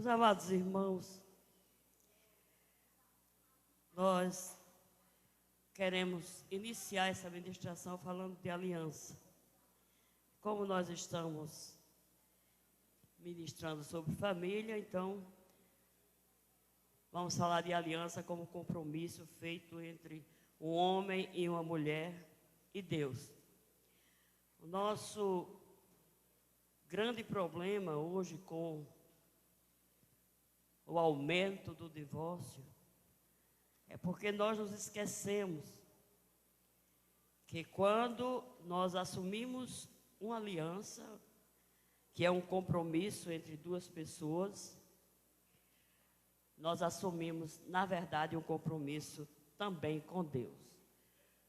Meus amados irmãos, nós queremos iniciar essa ministração falando de aliança. Como nós estamos ministrando sobre família, então vamos falar de aliança como compromisso feito entre um homem e uma mulher e Deus. O nosso grande problema hoje com o aumento do divórcio é porque nós nos esquecemos que quando nós assumimos uma aliança, que é um compromisso entre duas pessoas, nós assumimos, na verdade, um compromisso também com Deus.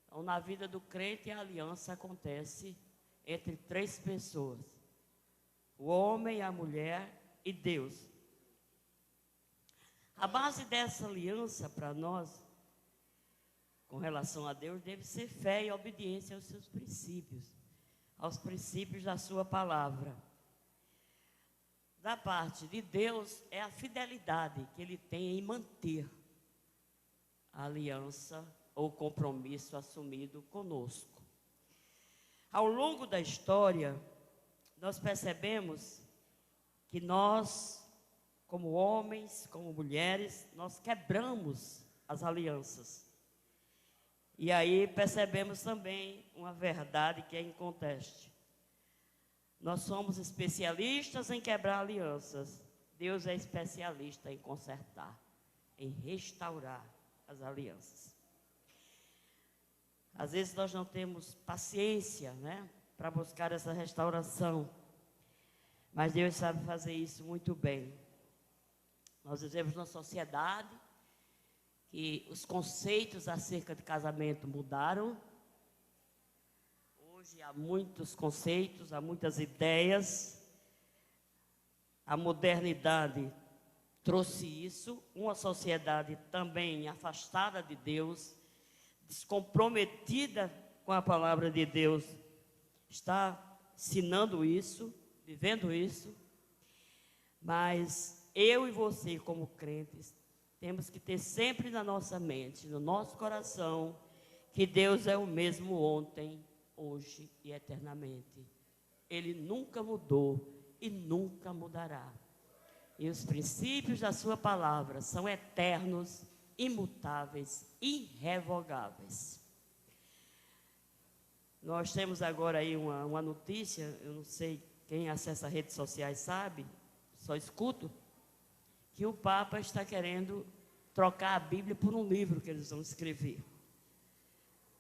Então, na vida do crente, a aliança acontece entre três pessoas: o homem, a mulher e Deus. A base dessa aliança para nós, com relação a Deus, deve ser fé e obediência aos seus princípios, aos princípios da sua palavra. Da parte de Deus é a fidelidade que Ele tem em manter a aliança ou compromisso assumido conosco. Ao longo da história, nós percebemos que nós, como homens, como mulheres, nós quebramos as alianças. E aí percebemos também uma verdade que é inconteste. Nós somos especialistas em quebrar alianças. Deus é especialista em consertar, em restaurar as alianças. Às vezes nós não temos paciência, para buscar essa restauração. Mas Deus sabe fazer isso muito bem. Nós vivemos numa sociedade que os conceitos acerca de casamento mudaram. Hoje há muitos conceitos, há muitas ideias. A modernidade trouxe isso. Uma sociedade também afastada de Deus, descomprometida com a palavra de Deus, está ensinando isso, vivendo isso. Mas eu e você, como crentes, temos que ter sempre na nossa mente, no nosso coração, que Deus é o mesmo ontem, hoje e eternamente. Ele nunca mudou e nunca mudará. E os princípios da sua palavra são eternos, imutáveis, irrevogáveis. Nós temos agora aí uma notícia, eu não sei quem acessa redes sociais sabe, só escuto, que o Papa está querendo trocar a Bíblia por um livro que eles vão escrever.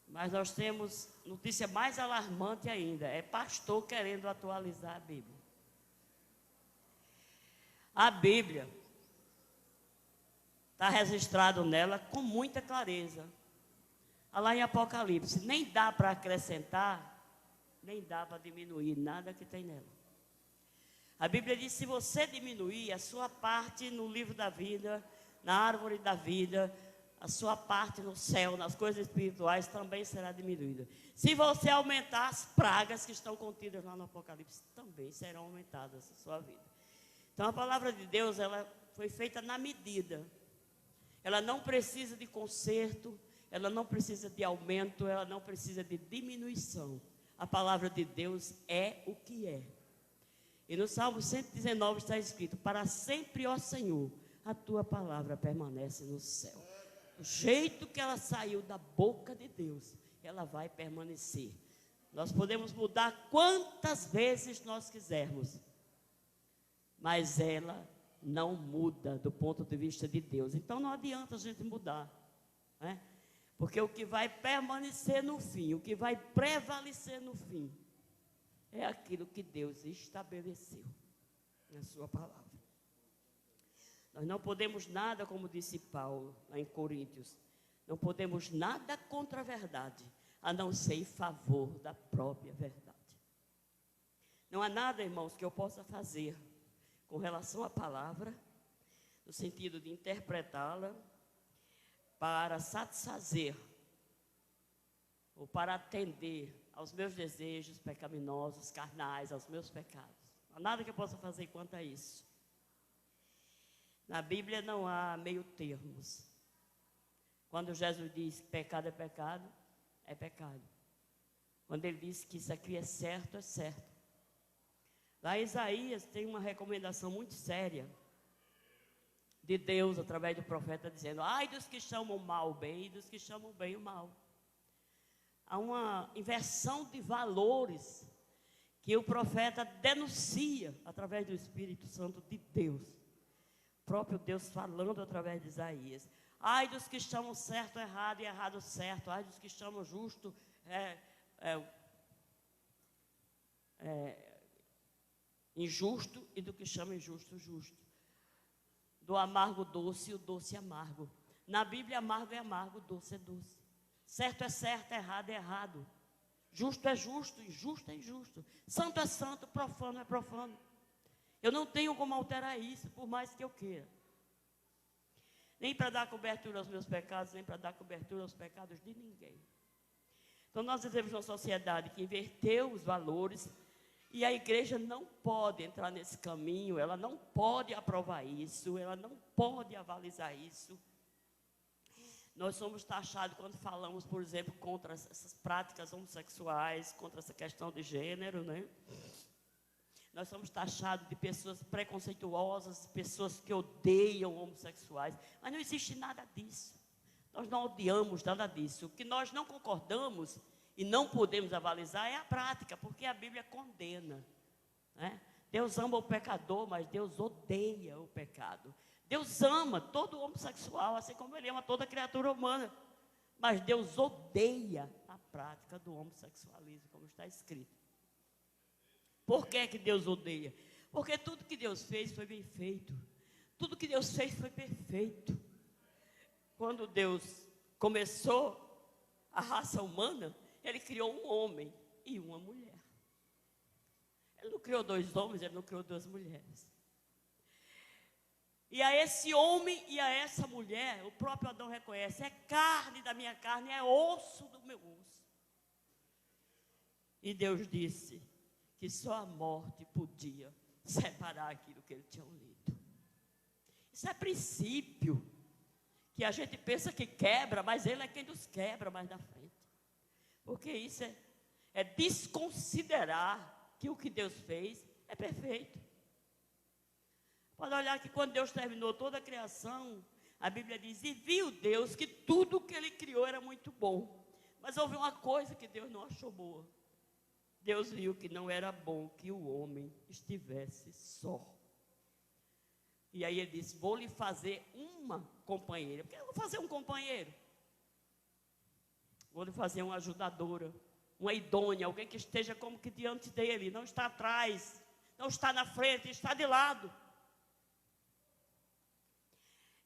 Mas nós temos notícia mais alarmante ainda, é pastor querendo atualizar a Bíblia. A Bíblia está registrado nela com muita clareza. Lá em Apocalipse, nem dá para acrescentar, nem dá para diminuir nada que tem nela. A Bíblia diz: se você diminuir a sua parte no livro da vida, na árvore da vida, a sua parte no céu, nas coisas espirituais, também será diminuída. Se você aumentar, as pragas que estão contidas lá no Apocalipse também serão aumentadas na sua vida. Então a palavra de Deus, ela foi feita na medida. Ela não precisa de conserto, ela não precisa de aumento, ela não precisa de diminuição. A palavra de Deus é o que é. E no Salmo 119 está escrito: para sempre, ó Senhor, a tua palavra permanece no céu. Do jeito que ela saiu da boca de Deus, ela vai permanecer. Nós podemos mudar quantas vezes nós quisermos, mas ela não muda do ponto de vista de Deus. Então não adianta a gente mudar, porque o que vai permanecer no fim, o que vai prevalecer no fim, é aquilo que Deus estabeleceu na sua palavra. Nós não podemos nada, como disse Paulo lá em Coríntios, não podemos nada contra a verdade, a não ser em favor da própria verdade. Não há nada, irmãos, que eu possa fazer com relação à palavra, no sentido de interpretá-la, para satisfazer ou para atender aos meus desejos pecaminosos, carnais, aos meus pecados. Não há nada que eu possa fazer quanto a isso. Na Bíblia não há meio termos. Quando Jesus diz que pecado é pecado, é pecado. Quando ele diz que isso aqui é certo, é certo. Lá em Isaías tem uma recomendação muito séria de Deus, através do profeta, dizendo: ai dos que chamam mal o bem e dos que chamam bem o mal. Há uma inversão de valores que o profeta denuncia através do Espírito Santo de Deus. O próprio Deus falando através de Isaías. Ai dos que chamam certo errado e errado certo. Ai dos que chamam justo injusto e do que chama injusto justo. Do amargo doce e o doce amargo. Na Bíblia, amargo é amargo, doce é doce. Certo é certo, errado é errado. Justo é justo, injusto é injusto. Santo é santo, profano é profano. Eu não tenho como alterar isso, por mais que eu queira. Nem para dar cobertura aos meus pecados, nem para dar cobertura aos pecados de ninguém. Então nós vivemos uma sociedade que inverteu os valores. E a igreja não pode entrar nesse caminho, ela não pode aprovar isso, ela não pode avalizar isso. Nós somos taxados quando falamos, por exemplo, contra essas práticas homossexuais, contra essa questão de gênero, né? Nós somos taxados de pessoas preconceituosas, pessoas que odeiam homossexuais, mas não existe nada disso. Nós não odiamos nada disso. O que nós não concordamos e não podemos avalizar é a prática, porque a Bíblia condena, né? Deus ama o pecador, mas Deus odeia o pecado. Deus ama todo homossexual, assim como Ele ama toda criatura humana. Mas Deus odeia a prática do homossexualismo, como está escrito. Por que que Deus odeia? Porque tudo que Deus fez foi bem feito. Tudo que Deus fez foi perfeito. Quando Deus começou a raça humana, Ele criou um homem e uma mulher. Ele não criou dois homens, Ele não criou duas mulheres. E a esse homem e a essa mulher, o próprio Adão reconhece: é carne da minha carne, é osso do meu osso. E Deus disse que só a morte podia separar aquilo que ele tinha unido. Isso é princípio, que a gente pensa que quebra, mas Ele é quem nos quebra mais na frente. Porque isso é desconsiderar que o que Deus fez é perfeito. Pode olhar que quando Deus terminou toda a criação, a Bíblia diz: e viu Deus que tudo que Ele criou era muito bom. Mas houve uma coisa que Deus não achou boa. Deus viu que não era bom que o homem estivesse só. E aí Ele disse: vou lhe fazer uma companheira. Por que eu vou fazer um companheiro? Vou lhe fazer uma ajudadora, uma idônea, alguém que esteja como que diante dele, não está atrás, não está na frente, está de lado.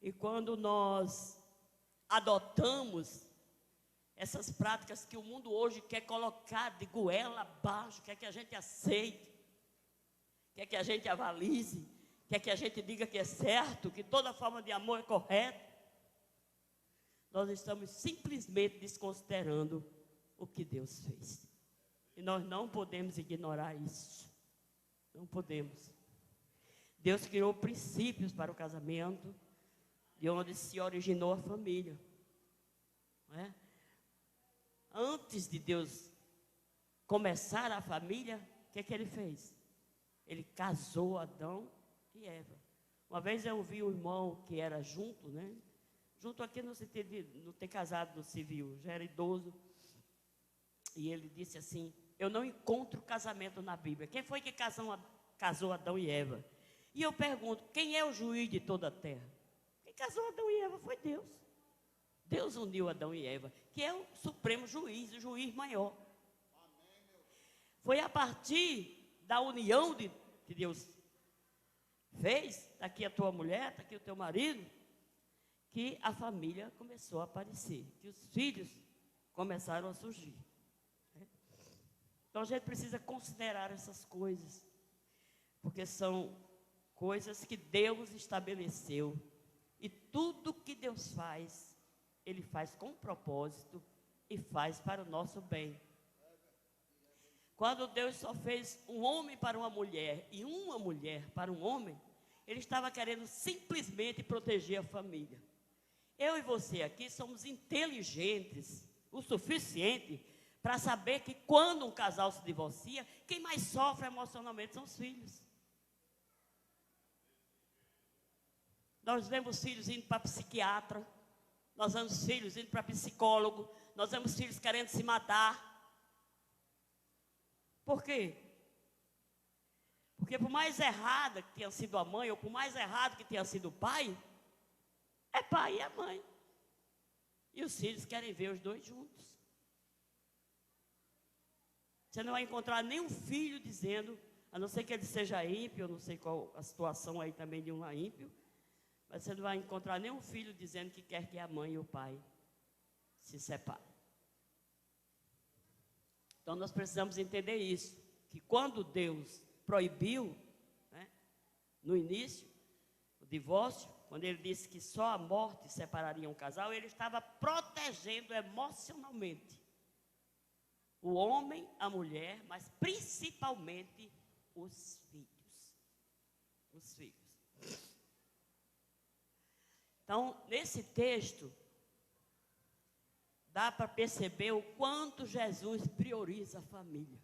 E quando nós adotamos essas práticas que o mundo hoje quer colocar de goela abaixo, quer que a gente aceite, quer que a gente avalize, quer que a gente diga que é certo, que toda forma de amor é correta, nós estamos simplesmente desconsiderando o que Deus fez. E nós não podemos ignorar isso. Não podemos. Deus criou princípios para o casamento, de onde se originou a família. Não é? Antes de Deus começar a família, o que Ele fez? Ele casou Adão e Eva. Uma vez eu ouvi um irmão que era junto, né? Junto aqui no sentido de não ter casado no civil, já era idoso. E ele disse assim: eu não encontro casamento na Bíblia. Quem foi que casou Adão e Eva? E eu pergunto: quem é o juiz de toda a terra? Quem casou Adão e Eva foi Deus. Deus uniu Adão e Eva, que é o supremo juiz, o juiz maior. Foi a partir da união que Deus fez, está aqui a tua mulher, está aqui o teu marido, que a família começou a aparecer, que os filhos começaram a surgir. Então a gente precisa considerar essas coisas, porque são coisas que Deus estabeleceu, e tudo que Deus faz, Ele faz com propósito e faz para o nosso bem. Quando Deus só fez um homem para uma mulher e uma mulher para um homem, Ele estava querendo simplesmente proteger a família. Eu e você aqui somos inteligentes o suficiente para saber que quando um casal se divorcia, quem mais sofre emocionalmente são os filhos. Nós vemos filhos indo para psiquiatra, nós vemos filhos indo para psicólogo, nós vemos filhos querendo se matar. Por quê? Porque por mais errada que tenha sido a mãe, ou por mais errado que tenha sido o pai, é pai e é mãe. E os filhos querem ver os dois juntos. Você não vai encontrar nenhum filho dizendo, a não ser que ele seja ímpio, eu não sei qual a situação aí também de um ímpio, mas você não vai encontrar nenhum filho dizendo que quer que a mãe e o pai se separem. Então nós precisamos entender isso, que quando Deus proibiu, né, no início, o divórcio, quando ele disse que só a morte separaria um casal, ele estava protegendo emocionalmente o homem, a mulher, mas principalmente os filhos. Os filhos. Então, nesse texto, dá para perceber o quanto Jesus prioriza a família.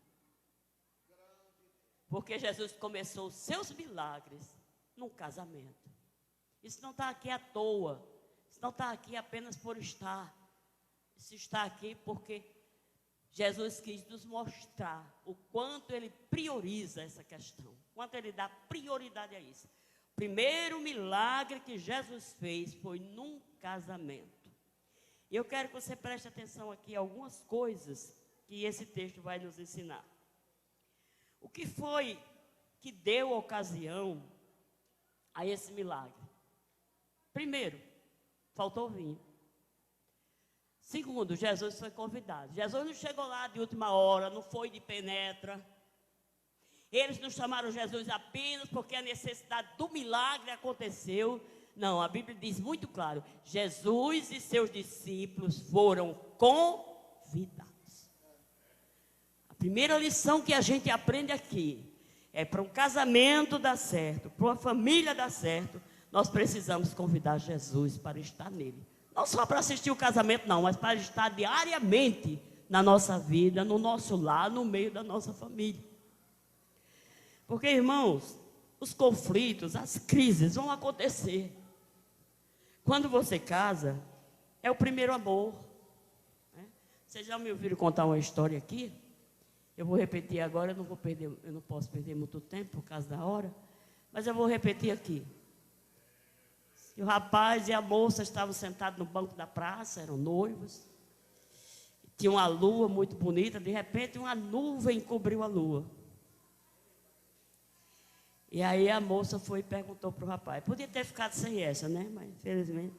Porque Jesus começou os seus milagres num casamento. Isso não está aqui à toa. Isso não está aqui apenas por estar. Isso está aqui porque Jesus quis nos mostrar o quanto Ele prioriza essa questão. O quanto Ele dá prioridade a isso. O primeiro milagre que Jesus fez foi num casamento. E eu quero que você preste atenção aqui a algumas coisas que esse texto vai nos ensinar. O que foi que deu ocasião a esse milagre? Primeiro, faltou vinho. Segundo, Jesus foi convidado. Jesus não chegou lá de última hora, não foi de penetra. Eles não chamaram Jesus apenas porque a necessidade do milagre aconteceu. Não, a Bíblia diz muito claro, Jesus e seus discípulos foram convidados. A primeira lição que a gente aprende aqui é para um casamento dar certo, para uma família dar certo, nós precisamos convidar Jesus para estar nele. Não só para assistir o casamento, não, mas para estar diariamente na nossa vida, no nosso lar, no meio da nossa família. Porque, irmãos, os conflitos, as crises vão acontecer. Quando você casa, é o primeiro amor. Né? Vocês já me ouviram contar uma história aqui? Eu vou repetir agora, eu não posso perder muito tempo por causa da hora, mas eu vou repetir aqui. E o rapaz e a moça estavam sentados no banco da praça, eram noivos. Tinha uma lua muito bonita, de repente uma nuvem cobriu a lua. E aí a moça foi e perguntou para o rapaz. Podia ter ficado sem essa, né? Mas infelizmente.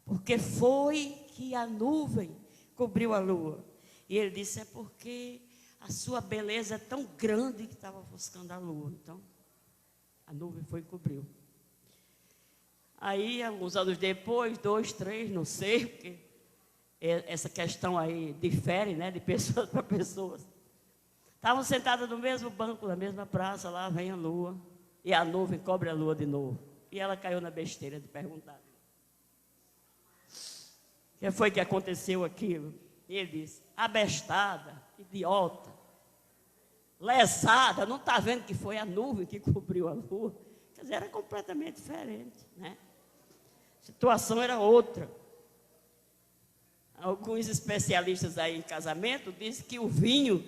Porque foi que a nuvem cobriu a lua. E ele disse, é porque a sua beleza é tão grande que estava ofuscando a lua. Então, a nuvem foi e cobriu. Aí, alguns anos depois, 2, 3, não sei, porque essa questão aí difere, né, de pessoas para pessoas. Estavam sentadas no mesmo banco, na mesma praça, lá vem a lua, e a nuvem cobre a lua de novo. E ela caiu na besteira de perguntar. O que foi que aconteceu aquilo? E ele disse, abestada, idiota, lesada, não está vendo que foi a nuvem que cobriu a lua? Quer dizer, era completamente diferente, né? A situação era outra. Alguns especialistas aí em casamento dizem que o vinho,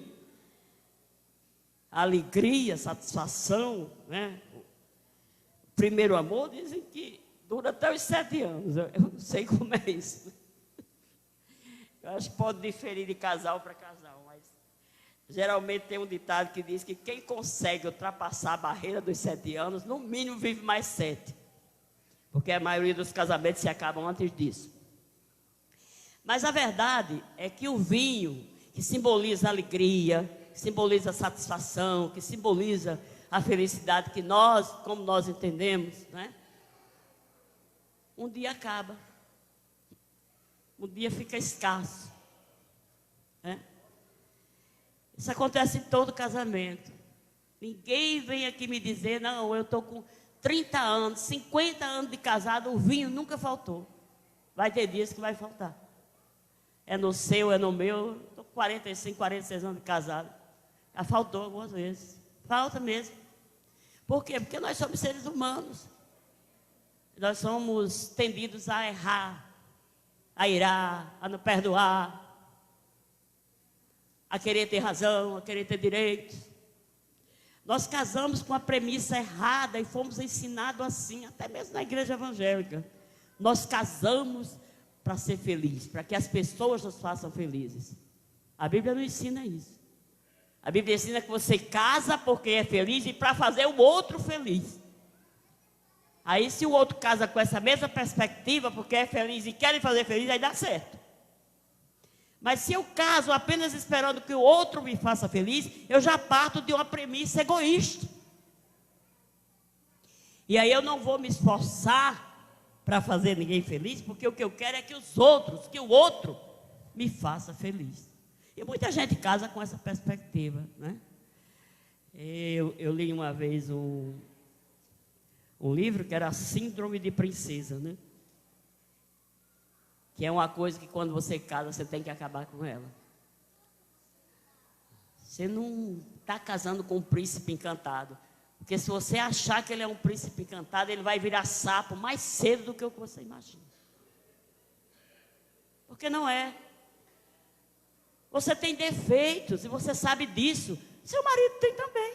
a alegria, a satisfação, né? O primeiro amor, dizem que dura até os 7 anos. Eu não sei como é isso. Eu acho que pode diferir de casal para casal, mas geralmente tem um ditado que diz que quem consegue ultrapassar a barreira dos 7 anos, no mínimo vive mais 7. Porque a maioria dos casamentos se acabam antes disso. Mas a verdade é que o vinho, que simboliza a alegria, que simboliza a satisfação, que simboliza a felicidade que nós, como nós entendemos, né? Um dia acaba. Um dia fica escasso. Né? Isso acontece em todo casamento. Ninguém vem aqui me dizer, não, eu estou com 30 anos, 50 anos de casado, o vinho nunca faltou. Vai ter dias que vai faltar. É no seu, é no meu. Estou com 45, 46 anos de casado. Já faltou algumas vezes. Falta mesmo. Por quê? Porque nós somos seres humanos. Nós somos tendidos a errar, a irar, a não perdoar, a querer ter razão, a querer ter direitos. Nós casamos com a premissa errada e fomos ensinados assim, até mesmo na igreja evangélica. Nós casamos para ser feliz, para que as pessoas nos façam felizes. A Bíblia não ensina isso. A Bíblia ensina que você casa porque é feliz e para fazer o outro feliz. Aí se o outro casa com essa mesma perspectiva, porque é feliz e quer fazer feliz, aí dá certo. Mas se eu caso apenas esperando que o outro me faça feliz, eu já parto de uma premissa egoísta. E aí eu não vou me esforçar para fazer ninguém feliz, porque o que eu quero é que os outros, que o outro me faça feliz. E muita gente casa com essa perspectiva, né? Eu li uma vez um livro que era a Síndrome de Princesa, né? Que é uma coisa que quando você casa, você tem que acabar com ela. Você não está casando com um príncipe encantado. Porque se você achar que ele é um príncipe encantado, ele vai virar sapo mais cedo do que o que você imagina. Porque não é. Você tem defeitos e você sabe disso. Seu marido tem também.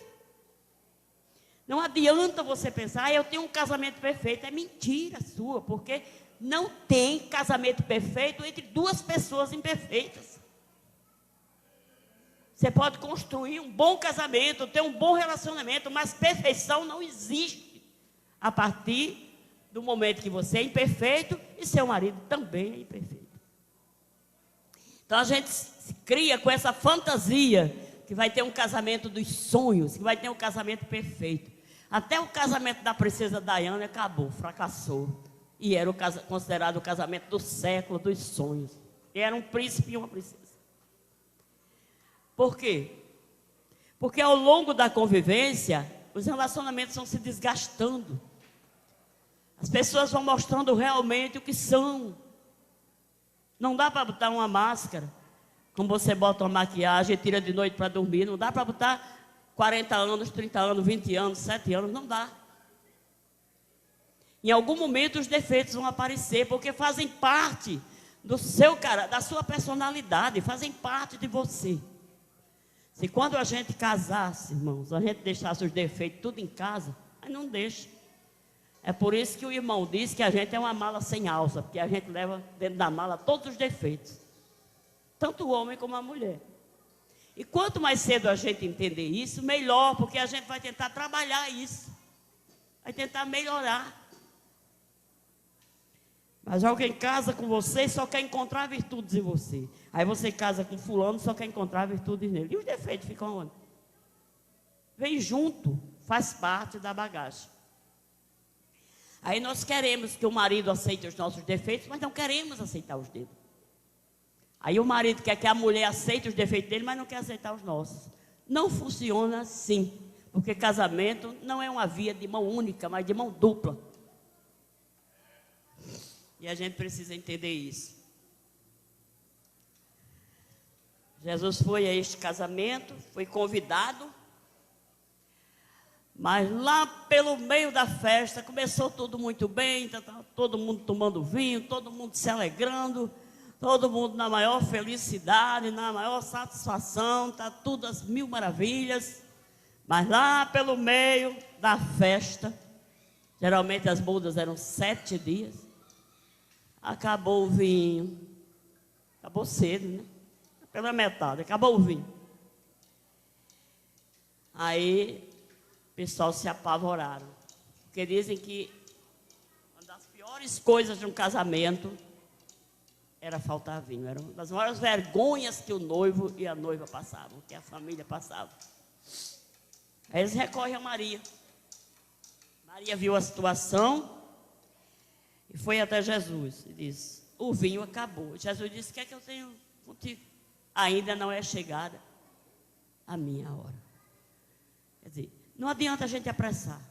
Não adianta você pensar, eu tenho um casamento perfeito. É mentira sua, porque não tem casamento perfeito entre duas pessoas imperfeitas. Você pode construir um bom casamento, ter um bom relacionamento, mas perfeição não existe a partir do momento que você é imperfeito e seu marido também é imperfeito. Então a gente se cria com essa fantasia que vai ter um casamento dos sonhos, que vai ter um casamento perfeito. Até o casamento da princesa Diana acabou, fracassou. E era considerado o casamento do século, dos sonhos. E era um príncipe e uma princesa. Por quê? Porque ao longo da convivência, os relacionamentos vão se desgastando. As pessoas vão mostrando realmente o que são. Não dá para botar uma máscara, como você bota uma maquiagem e tira de noite para dormir. Não dá para botar 40 anos, 30 anos, 20 anos, 7 anos, não dá. Em algum momento os defeitos vão aparecer, porque fazem parte do seu caráter, da sua personalidade, fazem parte de você. Se quando a gente casasse, irmãos, a gente deixasse os defeitos tudo em casa, aí não deixa. É por isso que o irmão diz que a gente é uma mala sem alça, porque a gente leva dentro da mala todos os defeitos. Tanto o homem como a mulher. E quanto mais cedo a gente entender isso, melhor, porque a gente vai tentar trabalhar isso. Vai tentar melhorar. Mas alguém casa com você e só quer encontrar virtudes em você. Aí você casa com fulano e só quer encontrar virtudes nele. E os defeitos ficam onde? Vem junto, faz parte da bagagem. Aí nós queremos que o marido aceite os nossos defeitos, mas não queremos aceitar os dele. Aí o marido quer que a mulher aceite os defeitos dele, mas não quer aceitar os nossos. Não funciona assim, porque casamento não é uma via de mão única, mas de mão dupla. E a gente precisa entender isso. Jesus foi a este casamento, foi convidado, mas lá pelo meio da festa, começou tudo muito bem, todo mundo tomando vinho, todo mundo se alegrando, todo mundo na maior felicidade, na maior satisfação, está tudo às mil maravilhas. Mas lá pelo meio da festa, geralmente as bodas eram 7 dias, acabou o vinho, acabou cedo, né? Pela metade, acabou o vinho. Aí, o pessoal se apavoraram, porque dizem que uma das piores coisas de um casamento era faltar vinho. Era uma das maiores vergonhas que o noivo e a noiva passavam, que a família passava. Aí eles recorrem a Maria. Maria viu a situação e foi até Jesus e disse: o vinho acabou. Jesus disse: o que é que eu tenho contigo? Ainda não é chegada a minha hora. Quer dizer, não adianta a gente apressar.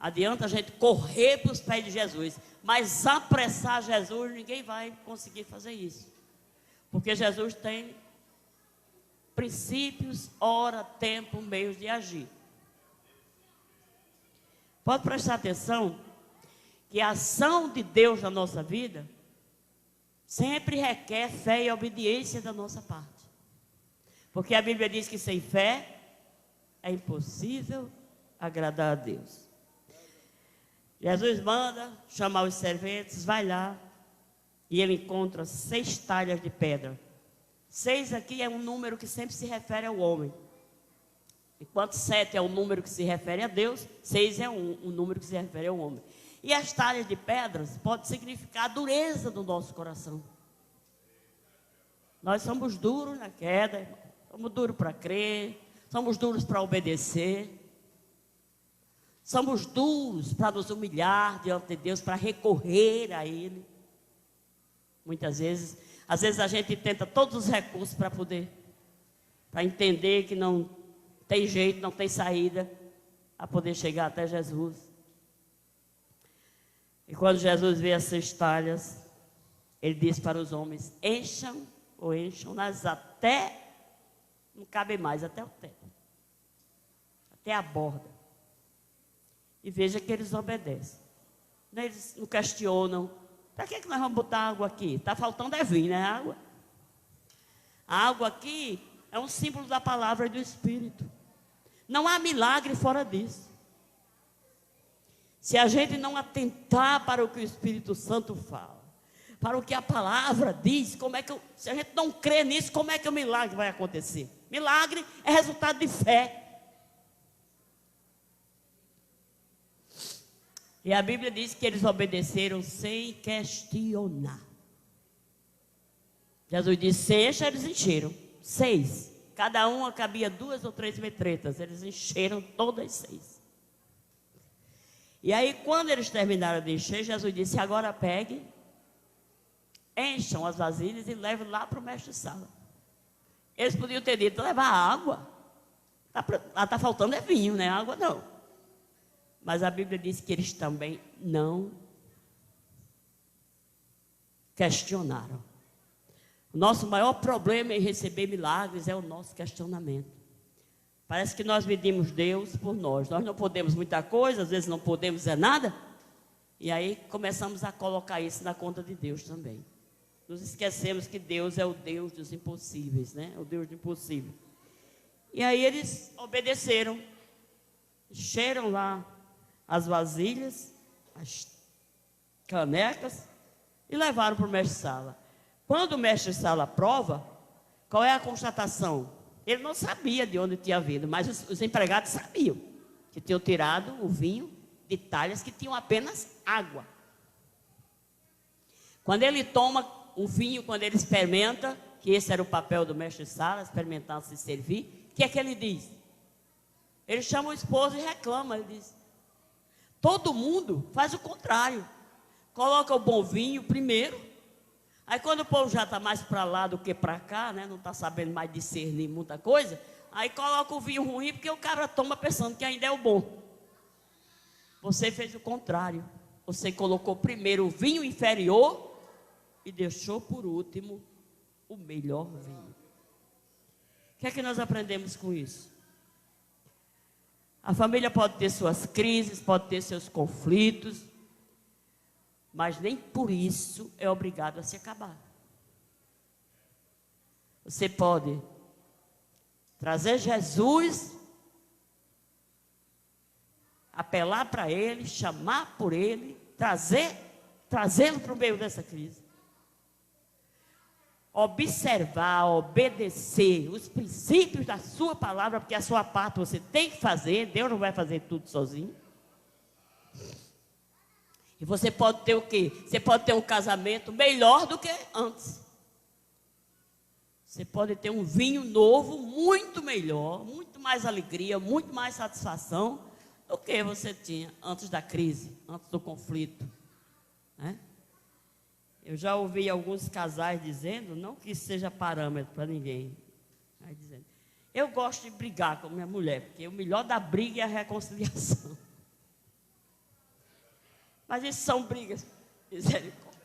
Adianta a gente correr para os pés de Jesus, mas apressar Jesus, ninguém vai conseguir fazer isso. Porque Jesus tem princípios, hora, tempo, meios de agir. Pode prestar atenção que a ação de Deus na nossa vida sempre requer fé e obediência da nossa parte. Porque a Bíblia diz que sem fé é impossível agradar a Deus. Jesus manda chamar os serventes, vai lá, e ele encontra 6 talhas de pedra. 6 aqui é um número que sempre se refere ao homem. Enquanto 7 é o número que se refere a Deus, 6 é um número que se refere ao homem. E as talhas de pedras podem significar a dureza do nosso coração. Nós somos duros na queda, irmão. Somos duros para crer, somos duros para obedecer. Somos duros para nos humilhar diante de Deus, para recorrer a Ele. Muitas vezes, às vezes a gente tenta todos os recursos para entender que não tem jeito, não tem saída, a poder chegar até Jesus. E quando Jesus vê as 6 talhas, ele diz para os homens: encham-nas até, não cabe mais, até o teto, até a borda. E veja que eles obedecem. Eles não questionam: para que nós vamos botar água aqui? Está faltando é vinho, né? Água. A água aqui é um símbolo da palavra e do Espírito. Não há milagre fora disso. Se a gente não atentar para o que o Espírito Santo fala, para o que a palavra diz, se a gente não crê nisso, como é que o milagre vai acontecer? Milagre é resultado de fé. E a Bíblia diz que eles obedeceram sem questionar. Jesus disse: encha, eles encheram. 6. Cada uma cabia 2 ou 3 metretas. Eles encheram todas 6. E aí, quando eles terminaram de encher, Jesus disse: agora peguem, encham as vasilhas e levem lá para o mestre-sala. Eles podiam ter dito: levar água. Está faltando é vinho, né? Água não. Mas a Bíblia diz que eles também não questionaram. O nosso maior problema em receber milagres é o nosso questionamento. Parece que nós medimos Deus por nós. Nós não podemos muita coisa, às vezes não podemos nada. E aí começamos a colocar isso na conta de Deus também. Nos esquecemos que Deus é o Deus dos impossíveis, né? O Deus do impossível. E aí eles obedeceram. Encheram lá as vasilhas, as canecas, e levaram para o mestre-sala. Quando o mestre-sala prova, qual é a constatação? Ele não sabia de onde tinha vindo, mas os empregados sabiam que tinham tirado o vinho de talhas que tinham apenas água. Quando ele toma o vinho, quando ele experimenta, que esse era o papel do mestre-sala, experimentar se servir, o que é que ele diz? Ele chama o esposo e reclama, ele diz: todo mundo faz o contrário. Coloca o bom vinho primeiro. Aí quando o povo já está mais para lá do que para cá, né, não está sabendo mais discernir muita coisa, aí coloca o vinho ruim, porque o cara toma pensando que ainda é o bom. Você fez o contrário. Você colocou primeiro o vinho inferior e deixou por último o melhor vinho. O que é que nós aprendemos com isso? A família pode ter suas crises, pode ter seus conflitos, mas nem por isso é obrigado a se acabar. Você pode trazer Jesus, apelar para Ele, chamar por Ele, trazê-lo para o meio dessa crise. Observar, obedecer os princípios da sua palavra, porque a sua parte você tem que fazer, Deus não vai fazer tudo sozinho. E você pode ter o quê? Você pode ter um casamento melhor do que antes. Você pode ter um vinho novo, muito melhor, muito mais alegria, muito mais satisfação do que você tinha antes da crise, antes do conflito, né? Eu já ouvi alguns casais dizendo, não que isso seja parâmetro para ninguém, mas dizendo: eu gosto de brigar com minha mulher, porque o melhor da briga é a reconciliação. Mas isso são brigas. Misericórdia.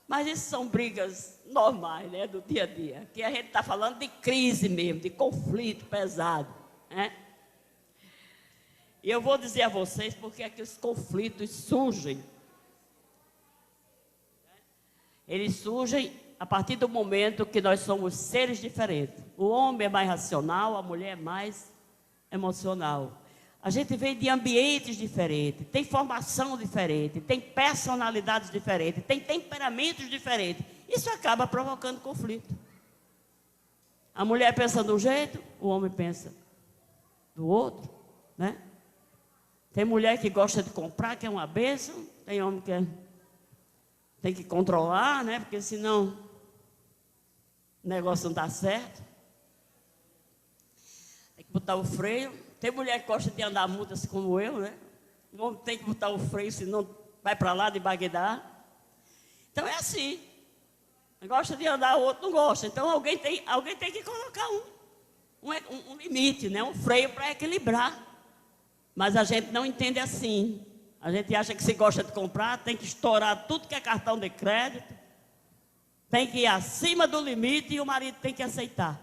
Mas isso são brigas normais, né, do dia a dia. Aqui a gente está falando de crise mesmo, de conflito pesado, né? E eu vou dizer a vocês porque é que os conflitos surgem. Eles surgem a partir do momento que nós somos seres diferentes. O homem é mais racional, a mulher é mais emocional. A gente vem de ambientes diferentes, tem formação diferente, tem personalidades diferentes, tem temperamentos diferentes. Isso acaba provocando conflito. A mulher pensa de um jeito, o homem pensa do outro, né? Tem mulher que gosta de comprar, que é uma bênção. Tem homem que tem que controlar, né? Porque senão o negócio não dá certo. Tem que botar o freio. Tem mulher que gosta de andar mudas como eu, né? O homem tem que botar o freio, senão vai para lá de Bagdá. Então é assim. Gosta de andar, o outro não gosta. Então alguém tem que colocar um limite, né? Um freio para equilibrar. Mas a gente não entende assim. A gente acha que se gosta de comprar, tem que estourar tudo que é cartão de crédito, tem que ir acima do limite e o marido tem que aceitar.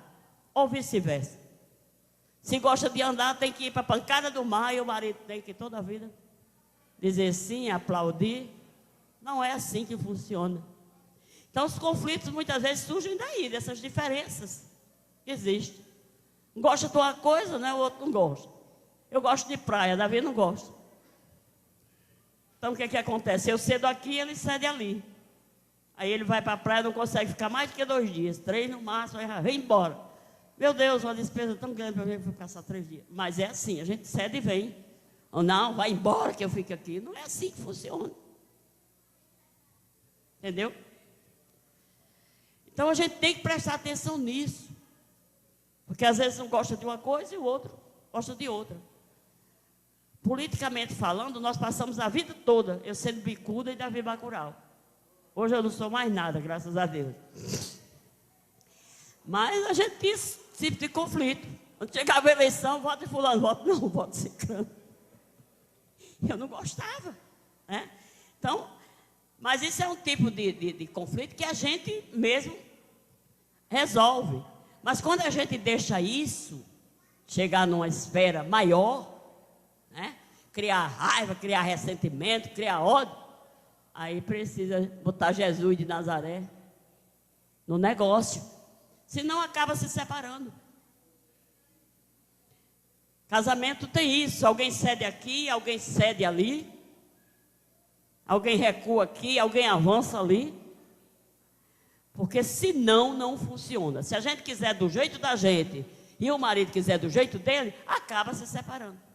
Ou vice-versa. Se gosta de andar, tem que ir para a pancada do mar e o marido tem que toda a vida dizer sim, aplaudir. Não é assim que funciona. Então os conflitos muitas vezes surgem daí, dessas diferenças que existem. Um gosta de uma coisa, né? O outro não gosta. Eu gosto de praia, Davi não gosta. Então o que acontece? Eu cedo aqui, ele cede ali. Aí ele vai para a praia, não consegue ficar mais do que 2 dias, 3 no máximo, aí vem embora. Meu Deus, uma despesa tão grande para mim, ficar só 3 dias. Mas é assim, a gente cede e vem. Ou não, vai embora que eu fico aqui. Não é assim que funciona. Entendeu? Então a gente tem que prestar atenção nisso. Porque às vezes um gosta de uma coisa e o outro gosta de outra. Politicamente falando, nós passamos a vida toda, eu sendo bicuda e Davi Bacurau. Hoje eu não sou mais nada, graças a Deus. Mas a gente tinha esse tipo de conflito. Quando chegava a eleição, voto de fulano, voto de ciclano. Eu não gostava, né? Então, mas isso é um tipo de conflito que a gente mesmo resolve. Mas quando a gente deixa isso chegar numa esfera maior, né? Criar raiva, criar ressentimento, criar ódio, aí precisa botar Jesus de Nazaré no negócio. Senão acaba se separando. Casamento tem isso, alguém cede aqui, alguém cede ali, alguém recua aqui, alguém avança ali. Porque senão não funciona. Se a gente quiser do jeito da gente e o marido quiser do jeito dele, acaba se separando.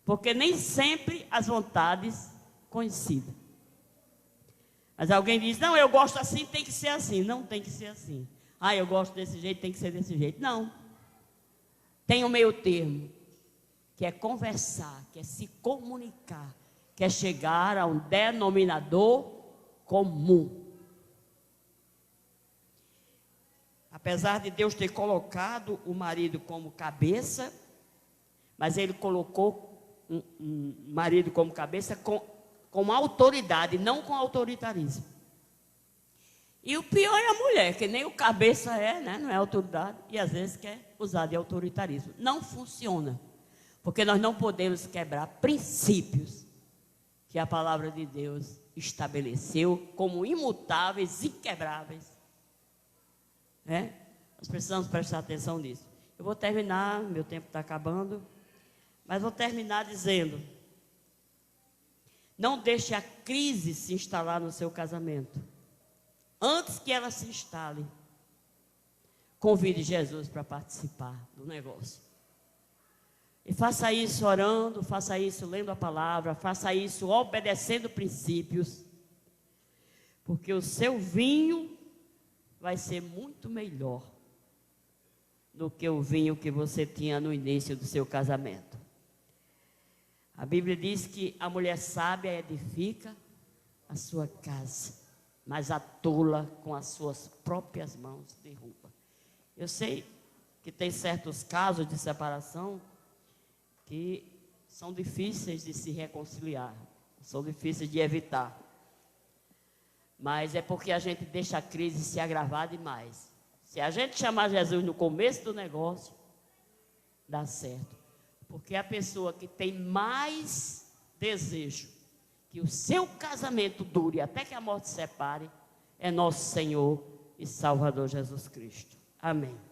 Porque nem sempre as vontades coincidem. Mas alguém diz, não, eu gosto assim, tem que ser assim. Não tem que ser assim. Ah, eu gosto desse jeito, tem que ser desse jeito. Não. Tem um meio termo, que é conversar, que é se comunicar, que é chegar a um denominador comum. Apesar de Deus ter colocado o marido como cabeça, mas ele colocou um marido como cabeça com autoridade, não com autoritarismo. E o pior é a mulher, que nem o cabeça é, né? Não é autoridade, e às vezes quer usar de autoritarismo. Não funciona, porque nós não podemos quebrar princípios que a palavra de Deus estabeleceu como imutáveis, inquebráveis. Né? Nós precisamos prestar atenção nisso. Eu vou terminar, meu tempo está acabando, mas vou terminar dizendo: não deixe a crise se instalar no seu casamento. Antes que ela se instale, convide Jesus para participar do negócio. E faça isso orando, faça isso lendo a palavra, faça isso obedecendo princípios, porque o seu vinho vai ser muito melhor do que o vinho que você tinha no início do seu casamento. A Bíblia diz que a mulher sábia edifica a sua casa, mas a tola com as suas próprias mãos derruba. Eu sei que que tem certos casos de separação que são difíceis de se reconciliar, são difíceis de evitar. Mas é porque a gente deixa a crise se agravar demais. Se a gente chamar Jesus no começo do negócio, dá certo. Porque a pessoa que tem mais desejo que o seu casamento dure até que a morte separe, é nosso Senhor e Salvador Jesus Cristo. Amém.